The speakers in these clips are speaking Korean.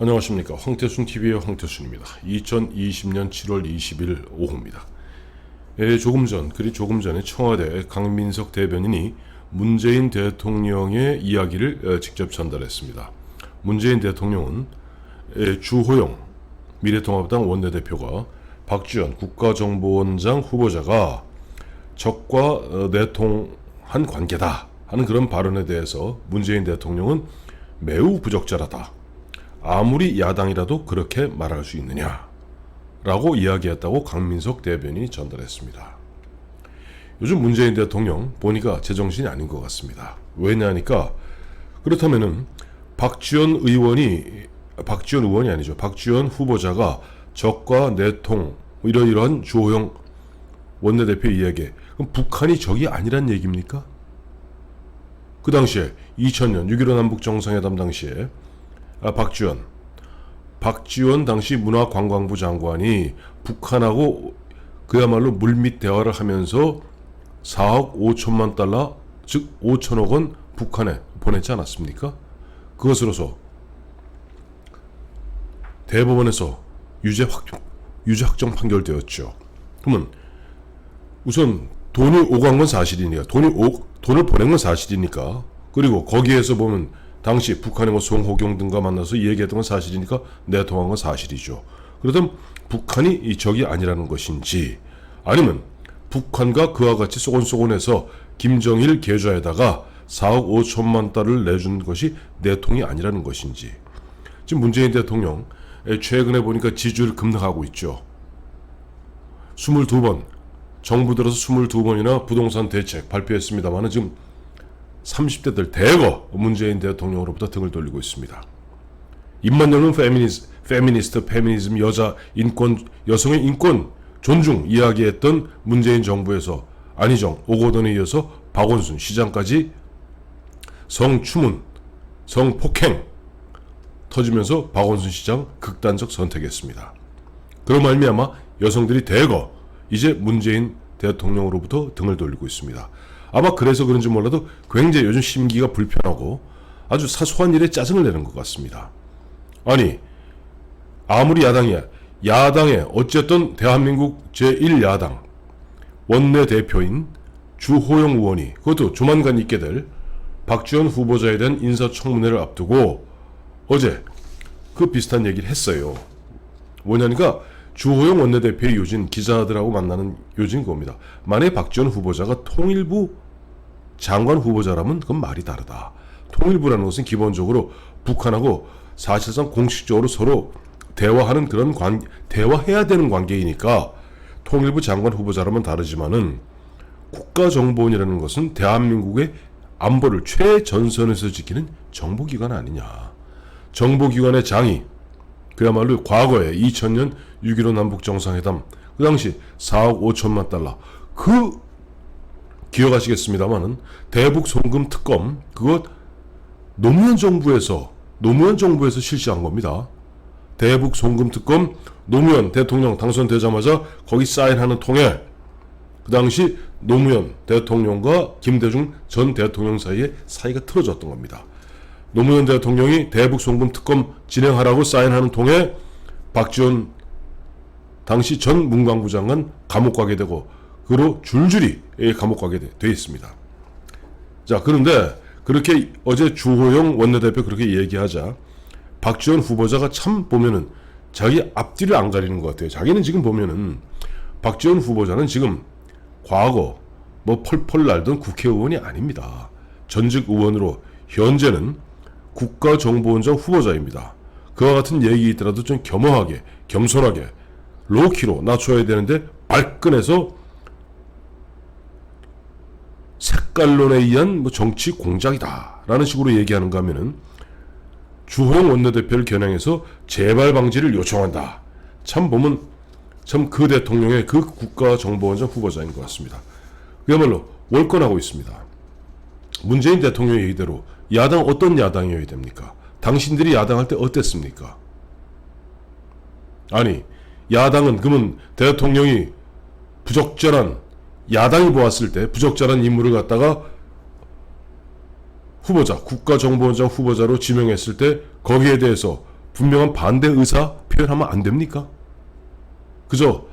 안녕하십니까. 황태순TV의 황태순입니다. 2020년 7월 20일 오후입니다. 조금 전에 청와대 강민석 대변인이 문재인 대통령의 이야기를 직접 전달했습니다. 문재인 대통령은 주호영 미래통합당 원내대표가 박지원 국가정보원장 후보자가 적과 내통한 관계다 하는 그런 발언에 대해서 문재인 대통령은 매우 부적절하다. 아무리 야당이라도 그렇게 말할 수 있느냐 라고 이야기했다고 강민석 대변인이 전달했습니다. 요즘 문재인 대통령 보니까 제정신이 아닌 것 같습니다. 왜냐하니까 그렇다면은 박지원 후보자가 적과 내통 이러이러한 주호영 원내대표 이야기, 그럼 북한이 적이 아니란 얘기입니까? 그 당시에 2000년 6.15 남북정상회담 당시에 박지원 당시 문화관광부 장관이 북한하고 그야말로 물밑 대화를 하면서 4억 5천만 달러, 즉 5천억 원 북한에 보냈지 않았습니까? 그것으로서 대법원에서 유죄 확정 판결되었죠. 그러면 우선 돈이 오간 건 사실이니까, 돈을 보낸 건 사실이니까, 그리고 거기에서 보면 당시 북한의 송호경 등과 만나서 얘기했던 건 사실이니까 내통한 건 사실이죠. 그렇다면 북한이 이 적이 아니라는 것인지, 아니면 북한과 그와 같이 소곤소곤해서 김정일 계좌에다가 4억 5천만 달러를 내준 것이 내통이 아니라는 것인지. 지금 문재인 대통령 최근에 보니까 지지율이 급락하고 있죠. 22번, 정부 들어서 22번이나 부동산 대책 발표했습니다만 지금 30대들 대거 문재인 대통령으로부터 등을 돌리고 있습니다. 입만 열면 페미니즘, 여자 인권, 여성의 인권 존중 이야기했던 문재인 정부에서 안희정, 오거돈에 이어서 박원순 시장까지 성추문, 성폭행 터지면서 박원순 시장 극단적 선택했습니다. 그런 말미암아 여성들이 대거 이제 문재인 대통령으로부터 등을 돌리고 있습니다. 아마 그래서 그런지 몰라도 굉장히 요즘 심기가 불편하고 아주 사소한 일에 짜증을 내는 것 같습니다. 아니, 아무리 야당에 어쨌든 대한민국 제1야당 원내대표인 주호영 의원이, 그것도 조만간 있게 될 박지원 후보자에 대한 인사청문회를 앞두고 어제 그 비슷한 얘기를 했어요. 뭐냐니까 주호영 원내대표의 요진, 기자들하고 만나는 요진 겁니다. 만약에 박지원 후보자가 통일부 장관 후보자라면 그건 말이 다르다. 통일부라는 것은 기본적으로 북한하고 사실상 공식적으로 서로 대화하는 그런 대화해야 되는 관계이니까 통일부 장관 후보자라면 다르지만은 국가정보원이라는 것은 대한민국의 안보를 최전선에서 지키는 정보기관 아니냐. 정보기관의 장이 그야말로 과거에 2000년 6.15 남북정상회담 그 당시 4억 5천만 달러 기억하시겠습니다만은 대북 송금 특검 그것 노무현 정부에서 실시한 겁니다. 대북 송금 특검 노무현 대통령 당선되자마자 거기 사인하는 통에 그 당시 노무현 대통령과 김대중 전 대통령 사이에 사이가 틀어졌던 겁니다. 노무현 대통령이 대북 송금 특검 진행하라고 사인하는 통에 박지원 당시 전 문광부 장관 감옥 가게 되고 그로 줄줄이 감옥 가게 돼 있습니다. 자, 그런데 그렇게 어제 주호영 원내대표 그렇게 얘기하자 박지원 후보자가 참 보면은 자기 앞뒤를 안 가리는 것 같아요. 자기는 지금 보면은 박지원 후보자는 지금 과거 펄펄 날던 국회의원이 아닙니다. 전직 의원으로 현재는 국가정보원장 후보자입니다. 그와 같은 얘기 있더라도 좀 겸허하게, 겸손하게, 로키로 낮춰야 되는데 발끈해서 색깔론에 의한 정치 공작이다 라는 식으로 얘기하는가 하면은 주호영 원내대표를 겨냥해서 재발 방지를 요청한다. 참 보면 참 그 대통령의 그 국가정보원장 후보자인 것 같습니다. 그야말로 월권하고 있습니다. 문재인 대통령의 얘기대로 야당 어떤 야당이어야 됩니까? 당신들이 야당할 때 어땠습니까? 아니, 야당은 그러면 대통령이 부적절한, 야당이 보았을 때 부적절한 인물을 갖다가 후보자, 국가정보원장 후보자로 지명했을 때 거기에 대해서 분명한 반대 의사 표현하면 안 됩니까? 그저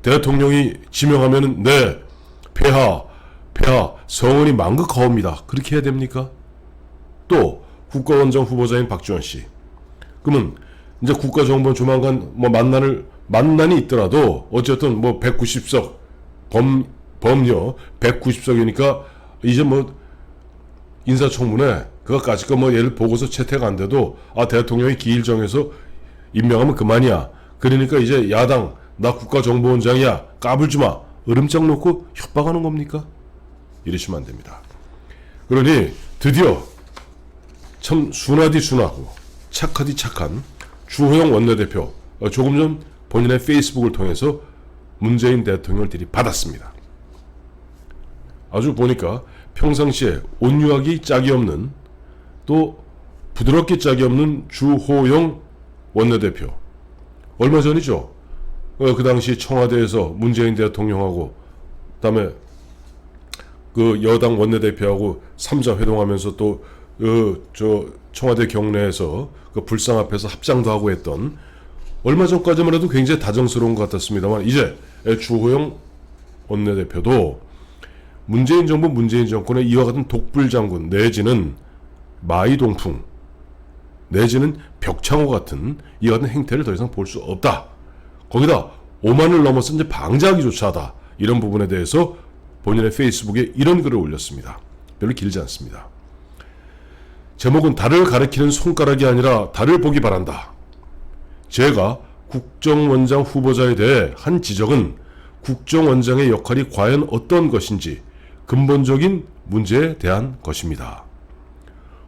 대통령이 지명하면은 네, 폐하 성은이 망극하옵니다. 그렇게 해야 됩니까? 또 국가원장 후보자인 박지원 씨. 그러면 이제 국가정보원 조만간 뭐 만난이 있더라도 어쨌든 뭐 190석 범여 190석이니까 이제 뭐 인사청문회 그거까지 뭐 예를 보고서 채택 안 돼도 대통령이 기일 정해서 임명하면 그만이야. 그러니까 이제 야당 나 국가정보원장이야 까불지 마. 으름장 놓고 협박하는 겁니까? 이러시면 안 됩니다. 그러니 드디어 참 순하디 순하고 착하디 착한 주호영 원내대표 조금 전 본인의 페이스북을 통해서 문재인 대통령을 들이받았습니다. 아주 보니까 평상시에 온유하기 짝이 없는 또 부드럽기 짝이 없는 주호영 원내대표. 얼마 전이죠. 그 당시 청와대에서 문재인 대통령하고 그다음에 그 여당 원내대표하고 3자 회동하면서 또 청와대 경내에서 그 불상 앞에서 합장도 하고 했던 얼마 전까지만 해도 굉장히 다정스러운 것 같았습니다만 이제 주호영 원내대표도 문재인 정부 문재인 정권의 이와 같은 독불장군 내지는 마이동풍 내지는 벽창호 같은 이와 같은 행태를 더 이상 볼 수 없다. 거기다 오만을 넘어서 이제 방자하기조차 하다. 이런 부분에 대해서 본인의 페이스북에 이런 글을 올렸습니다. 별로 길지 않습니다. 제목은 달을 가리키는 손가락이 아니라 달을 보기 바란다. 제가 국정원장 후보자에 대해 한 지적은 국정원장의 역할이 과연 어떤 것인지 근본적인 문제에 대한 것입니다.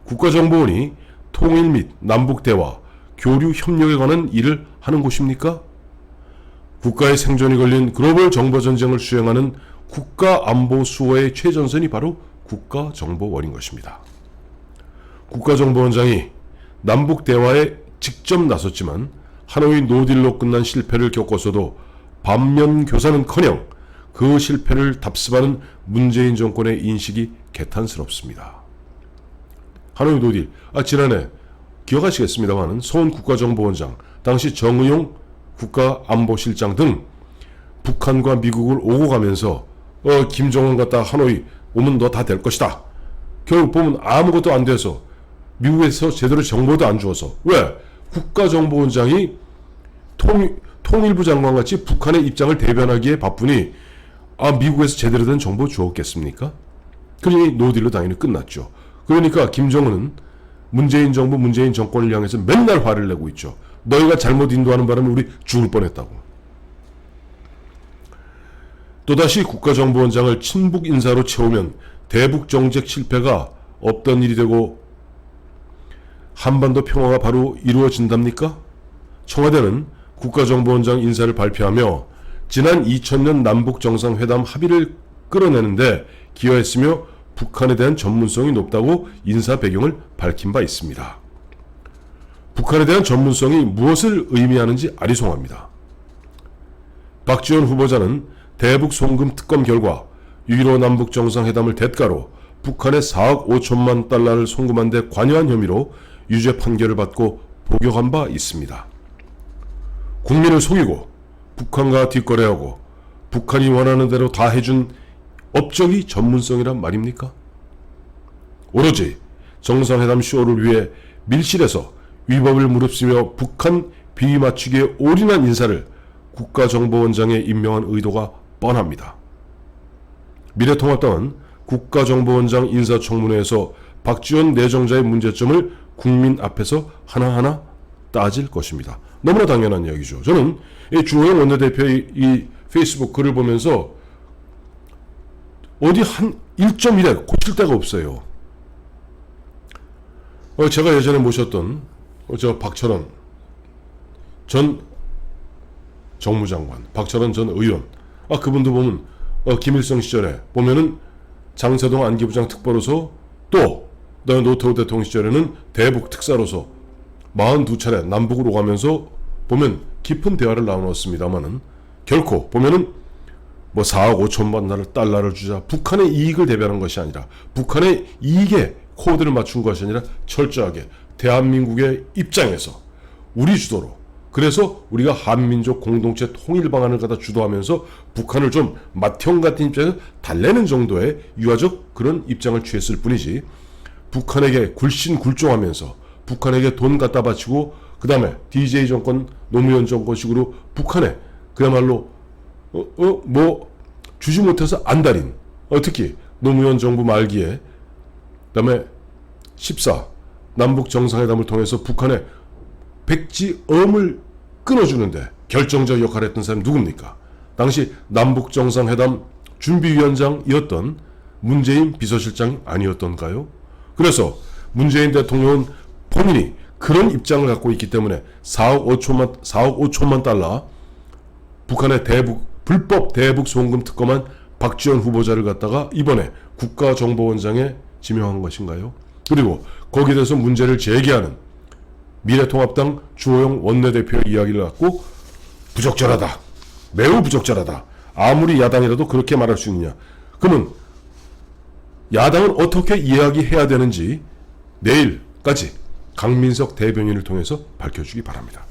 국가정보원이 통일 및 남북대화, 교류 협력에 관한 일을 하는 곳입니까? 국가의 생존이 걸린 글로벌 정보전쟁을 수행하는 국가안보수호의 최전선이 바로 국가정보원인 것입니다. 국가정보원장이 남북대화에 직접 나섰지만 하노이 노딜로 끝난 실패를 겪어서도 반면교사는커녕 그 실패를 답습하는 문재인 정권의 인식이 개탄스럽습니다. 하노이 노딜, 지난해 기억하시겠습니다만 서훈 국가정보원장, 당시 정의용 국가안보실장 등 북한과 미국을 오고 가면서 김정은 갔다 하노이 오면 너 다 될 것이다. 결국 보면 아무것도 안 돼서 미국에서 제대로 정보도 안 주어서 왜? 국가정보원장이 통일부 장관같이 북한의 입장을 대변하기에 바쁘니 미국에서 제대로 된 정보 주었겠습니까? 그러니 노딜로 당연히 끝났죠. 그러니까 김정은은 문재인 정부 문재인 정권을 향해서 맨날 화를 내고 있죠. 너희가 잘못 인도하는 바람에 우리 죽을 뻔했다고. 또다시 국가정보원장을 친북 인사로 채우면 대북 정책 실패가 없던 일이 되고 한반도 평화가 바로 이루어진답니까? 청와대는 국가정보원장 인사를 발표하며 지난 2000년 남북정상회담 합의를 끌어내는데 기여했으며 북한에 대한 전문성이 높다고 인사 배경을 밝힌 바 있습니다. 북한에 대한 전문성이 무엇을 의미하는지 아리송합니다. 박지원 후보자는 대북 송금 특검 결과 6.15 남북정상회담을 대가로 북한에 4억 5천만 달러를 송금한 데 관여한 혐의로 유죄 판결을 받고 복역한 바 있습니다. 국민을 속이고 북한과 뒷거래하고 북한이 원하는 대로 다 해준 업적이 전문성이란 말입니까? 오로지 정상회담 쇼를 위해 밀실에서 위법을 무릅쓰며 북한 비위 맞추기에 올인한 인사를 국가정보원장에 임명한 의도가 뻔합니다. 미래통합당은 국가정보원장 인사청문회에서 박지원 내정자의 문제점을 국민 앞에서 하나하나 따질 것입니다. 너무나 당연한 이야기죠. 저는 이 주호영 원내대표의 이 페이스북 글을 보면서 어디 한 1.1에 고칠 데가 없어요. 제가 예전에 모셨던 박철원 전 정무장관, 박철원 전 의원, 그분도 보면 김일성 시절에 보면은 장세동 안기부장 특보로서 또 노태우 대통령 시절에는 대북 특사로서 42차례 남북으로 가면서 보면 깊은 대화를 나눴습니다만은 결코 보면은 4억 5천만 달러를 주자 북한의 이익을 대변한 것이 아니라 북한의 이익에 코드를 맞춘 것이 아니라 철저하게 대한민국의 입장에서 우리 주도로, 그래서 우리가 한민족 공동체 통일 방안을 갖다 주도하면서 북한을 좀 맏형 같은 입장에서 달래는 정도의 유화적 그런 입장을 취했을 뿐이지, 북한에게 굴신굴종하면서 북한에게 돈 갖다 바치고 그 다음에 DJ 정권, 노무현 정권식으로 북한에 그야말로 주지 못해서 안달인, 특히 노무현 정부 말기에 그 다음에 14 남북 정상회담을 통해서 북한의 백지엄을 끊어주는데 결정적 역할을 했던 사람이 누굽니까? 당시 남북 정상회담 준비위원장이었던 문재인 비서실장이 아니었던가요? 그래서 문재인 대통령은 본인이 그런 입장을 갖고 있기 때문에 4억 5천만 달러 북한의 불법 대북 송금 특검한 박지원 후보자를 갖다가 이번에 국가정보원장에 지명한 것인가요? 그리고 거기에 대해서 문제를 제기하는 미래통합당 주호영 원내대표의 이야기를 갖고 부적절하다, 매우 부적절하다, 아무리 야당이라도 그렇게 말할 수 있느냐. 그러면 야당은 어떻게 이야기해야 되는지 내일까지 강민석 대변인을 통해서 밝혀주기 바랍니다.